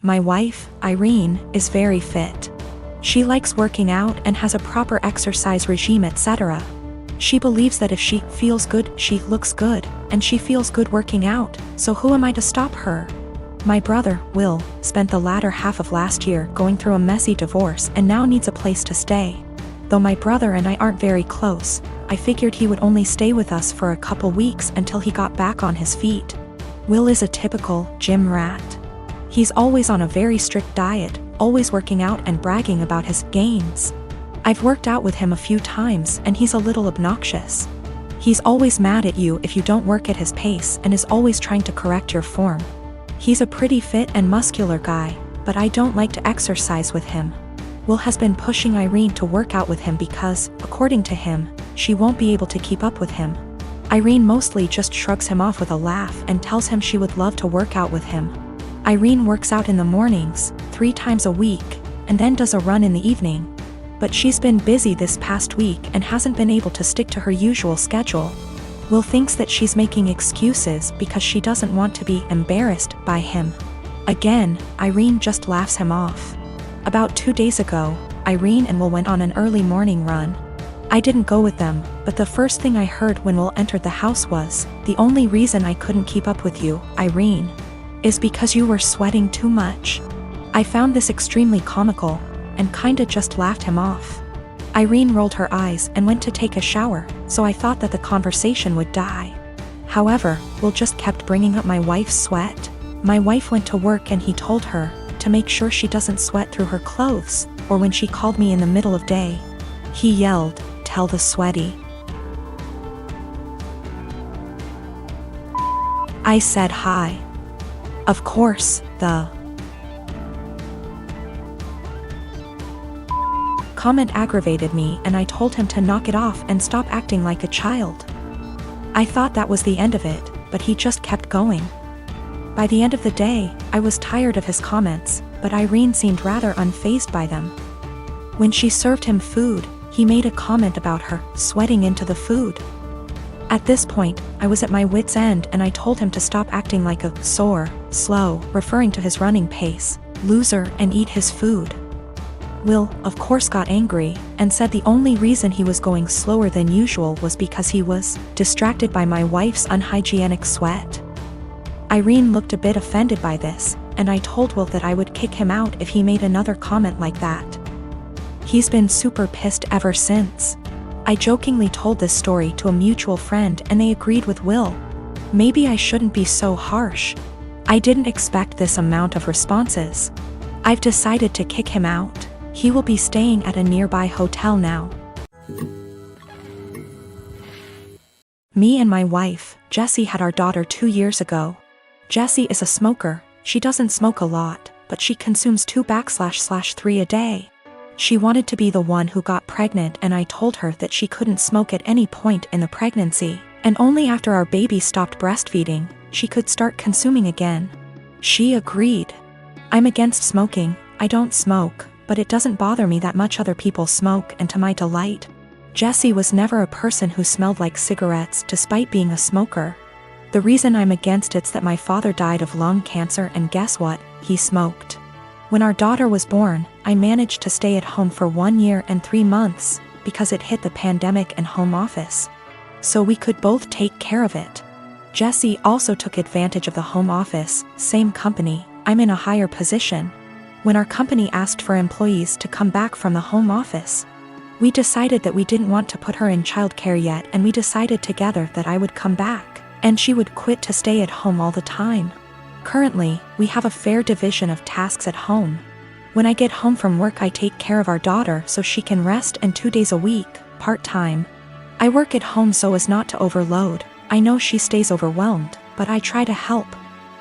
My wife, Irene, is very fit. She likes working out and has a proper exercise regime, etc. She believes that if she feels good, she looks good, and she feels good working out, so who am I to stop her? My brother, Will, spent the latter half of last year going through a messy divorce and now needs a place to stay. Though my brother and I aren't very close, I figured he would only stay with us for a couple weeks until he got back on his feet. Will is a typical gym rat. He's always on a very strict diet, always working out and bragging about his gains. I've worked out with him a few times and he's a little obnoxious. He's always mad at you if you don't work at his pace and is always trying to correct your form. He's a pretty fit and muscular guy, but I don't like to exercise with him. Will has been pushing Irene to work out with him because, according to him, she won't be able to keep up with him. Irene mostly just shrugs him off with a laugh and tells him she would love to work out with him. Irene works out in the mornings, 3 times a week, and then does a run in the evening. But she's been busy this past week and hasn't been able to stick to her usual schedule. Will thinks that she's making excuses because she doesn't want to be embarrassed by him. Again, Irene just laughs him off. About 2 days ago, Irene and Will went on an early morning run. I didn't go with them, but the first thing I heard when Will entered the house was, "The only reason I couldn't keep up with you, Irene, is because you were sweating too much." I found this extremely comical, and kinda just laughed him off. Irene rolled her eyes and went to take a shower, so I thought that the conversation would die. However, Will just kept bringing up my wife's sweat. My wife went to work and he told her to make sure she doesn't sweat through her clothes, or when she called me in the middle of day. He yelled, "Tell the sweaty." I said hi. Of course, the comment aggravated me and I told him to knock it off and stop acting like a child. I thought that was the end of it, but he just kept going. By the end of the day, I was tired of his comments, but Irene seemed rather unfazed by them. When she served him food, he made a comment about her sweating into the food. At this point, I was at my wit's end and I told him to stop acting like a slow, referring to his running pace, loser, and eat his food. Will, of course, got angry, and said the only reason he was going slower than usual was because he was distracted by my wife's unhygienic sweat. Irene looked a bit offended by this, and I told Will that I would kick him out if he made another comment like that. He's been super pissed ever since. I jokingly told this story to a mutual friend and they agreed with Will. Maybe I shouldn't be so harsh. I didn't expect this amount of responses. I've decided to kick him out. He will be staying at a nearby hotel now. Me and my wife, Jessie, had our daughter 2 years ago. Jessie is a smoker. She doesn't smoke a lot, but she consumes 2/3 a day. She wanted to be the one who got pregnant and I told her that she couldn't smoke at any point in the pregnancy, and only after our baby stopped breastfeeding, she could start consuming again. She agreed. I'm against smoking, I don't smoke, but it doesn't bother me that much other people smoke, and to my delight, Jessie was never a person who smelled like cigarettes despite being a smoker. The reason I'm against it's that my father died of lung cancer and guess what, he smoked. When our daughter was born, I managed to stay at home for 1 year and 3 months, because it hit the pandemic and home office. So we could both take care of it. Jessie also took advantage of the home office, same company, I'm in a higher position. When our company asked for employees to come back from the home office, we decided that we didn't want to put her in childcare yet, and we decided together that I would come back, and she would quit to stay at home all the time. Currently, we have a fair division of tasks at home. When I get home from work I take care of our daughter so she can rest, and 2 days a week, part-time, I work at home so as not to overload. I know she stays overwhelmed, but I try to help.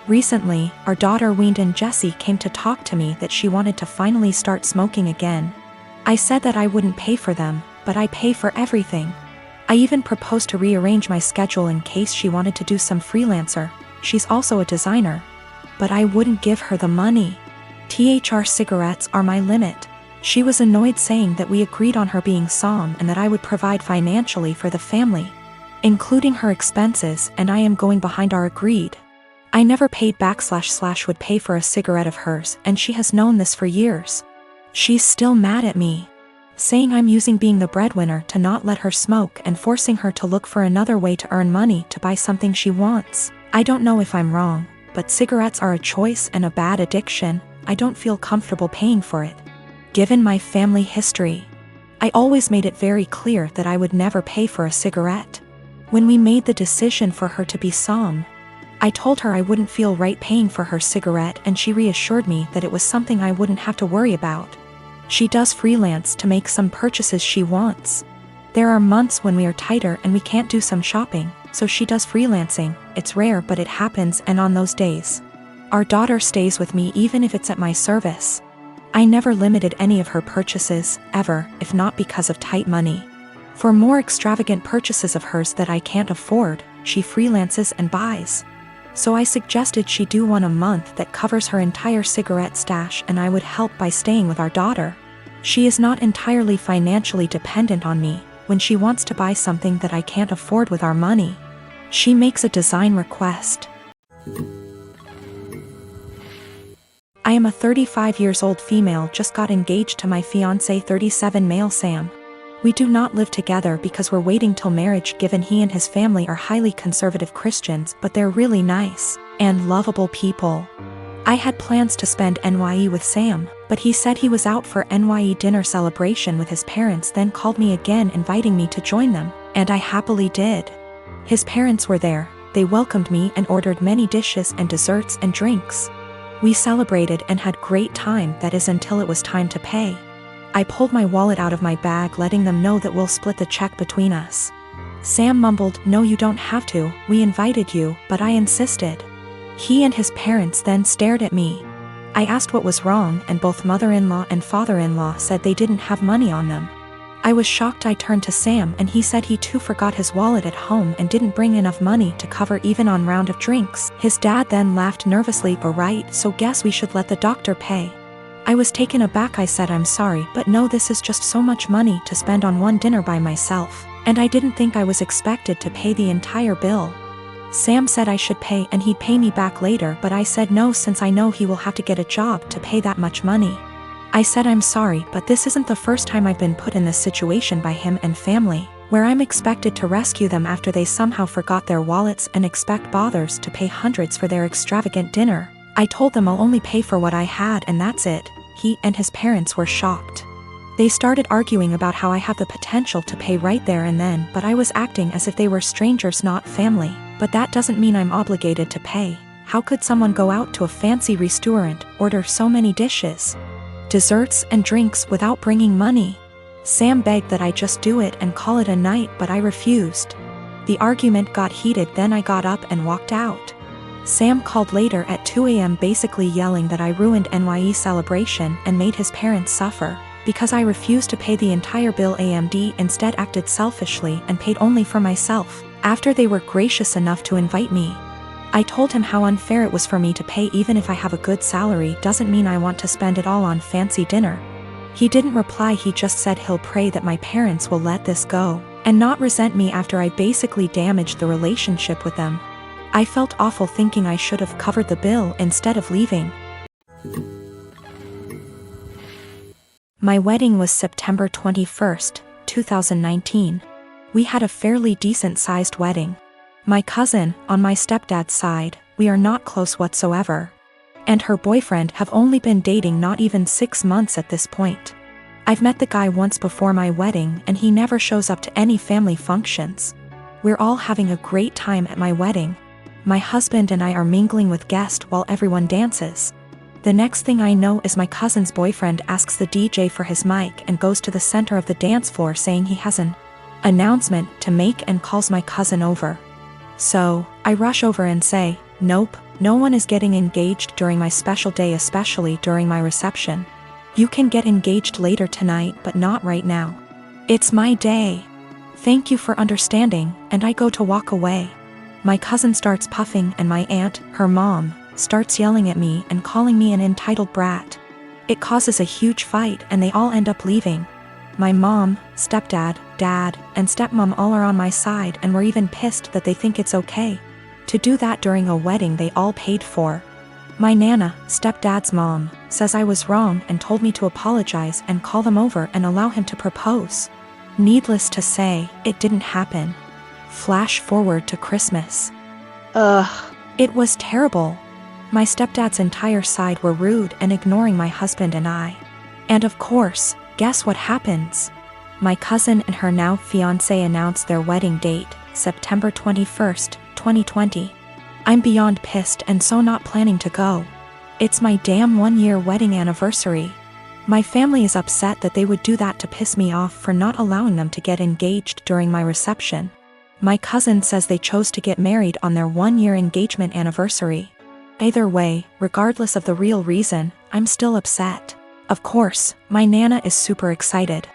Recently, our daughter weaned and Jessie came to talk to me that she wanted to finally start smoking again. I said that I wouldn't pay for them, but I pay for everything. I even proposed to rearrange my schedule in case she wanted to do some freelancer. She's also a designer. But I wouldn't give her the money. THR cigarettes are my limit. She was annoyed, saying that we agreed on her being somm and that I would provide financially for the family, including her expenses, and I am going behind our agreed. I never paid / would pay for a cigarette of hers, and she has known this for years. She's still mad at me, saying I'm using being the breadwinner to not let her smoke and forcing her to look for another way to earn money to buy something she wants. I don't know if I'm wrong, but cigarettes are a choice and a bad addiction. I don't feel comfortable paying for it. Given my family history, I always made it very clear that I would never pay for a cigarette. When we made the decision for her to be Sam, I told her I wouldn't feel right paying for her cigarette, and she reassured me that it was something I wouldn't have to worry about. She does freelance to make some purchases she wants. There are months when we are tighter and we can't do some shopping, so she does freelancing. It's rare, but it happens, and on those days, our daughter stays with me even if it's at my service. I never limited any of her purchases, ever, if not because of tight money. For more extravagant purchases of hers that I can't afford, she freelances and buys. So I suggested she do one a month that covers her entire cigarette stash, and I would help by staying with our daughter. She is not entirely financially dependent on me. When she wants to buy something that I can't afford with our money, she makes a design request. I am a 35 years old female, just got engaged to my fiancé 37 male Sam. We do not live together because we're waiting till marriage, given he and his family are highly conservative Christians, but they're really nice and lovable people. I had plans to spend NYE with Sam, but he said he was out for NYE dinner celebration with his parents, then called me again inviting me to join them, and I happily did. His parents were there. They welcomed me and ordered many dishes and desserts and drinks. We celebrated and had great time, that is until it was time to pay. I pulled my wallet out of my bag, letting them know that we'll split the check between us. Sam mumbled, "No, you don't have to, we invited you," but I insisted. He and his parents then stared at me. I asked what was wrong, and both mother-in-law and father-in-law said they didn't have money on them. I was shocked. I turned to Sam, and he said he too forgot his wallet at home and didn't bring enough money to cover even on round of drinks. His dad then laughed nervously. "Right, so guess we should let the doctor pay." I was taken aback. I said, "I'm sorry, but no, this is just so much money to spend on one dinner by myself, and I didn't think I was expected to pay the entire bill." Sam said I should pay and he'd pay me back later, but I said no, since I know he will have to get a job to pay that much money. I said, "I'm sorry, but this isn't the first time I've been put in this situation by him and family, where I'm expected to rescue them after they somehow forgot their wallets and expect bothers to pay hundreds for their extravagant dinner." I told them I'll only pay for what I had and that's it. He and his parents were shocked. They started arguing about how I have the potential to pay right there and then, but I was acting as if they were strangers, not family. But that doesn't mean I'm obligated to pay. How could someone go out to a fancy restaurant, order so many dishes, desserts and drinks without bringing money? Sam begged that I just do it and call it a night, but I refused. The argument got heated, then I got up and walked out. Sam called later at 2 a.m. basically yelling that I ruined NYE celebration and made his parents suffer, because I refused to pay the entire bill. AMD instead acted selfishly and paid only for myself, after they were gracious enough to invite me. I told him how unfair it was for me to pay. Even if I have a good salary doesn't mean I want to spend it all on fancy dinner. He didn't reply. He just said he'll pray that my parents will let this go and not resent me after I basically damaged the relationship with them. I felt awful, thinking I should have covered the bill instead of leaving. My wedding was September 21st, 2019. We had a fairly decent-sized wedding. My cousin, on my stepdad's side, we are not close whatsoever, and her boyfriend have only been dating not even 6 months at this point. I've met the guy once before my wedding and he never shows up to any family functions. We're all having a great time at my wedding. My husband and I are mingling with guests while everyone dances. The next thing I know is my cousin's boyfriend asks the DJ for his mic and goes to the center of the dance floor saying he has an announcement to make and calls my cousin over. So, I rush over and say, "Nope, no one is getting engaged during my special day, especially during my reception. You can get engaged later tonight, but not right now. It's my day. Thank you for understanding," and I go to walk away. My cousin starts puffing and my aunt, her mom, starts yelling at me and calling me an entitled brat. It causes a huge fight and they all end up leaving. My mom, stepdad, dad, and stepmom all are on my side and were even pissed that they think it's okay To do that during a wedding they all paid for. My Nana, stepdad's mom, says I was wrong and told me to apologize and call them over and allow him to propose. Needless to say, it didn't happen. Flash forward to Christmas. Ugh. It was terrible. My stepdad's entire side were rude and ignoring my husband and I. And of course, guess what happens? My cousin and her now fiancé announced their wedding date, September 21st, 2020. I'm beyond pissed and so not planning to go. It's my damn 1-year wedding anniversary. My family is upset that they would do that to piss me off for not allowing them to get engaged during my reception. My cousin says they chose to get married on their 1-year engagement anniversary. Either way, regardless of the real reason, I'm still upset. Of course, my Nana is super excited.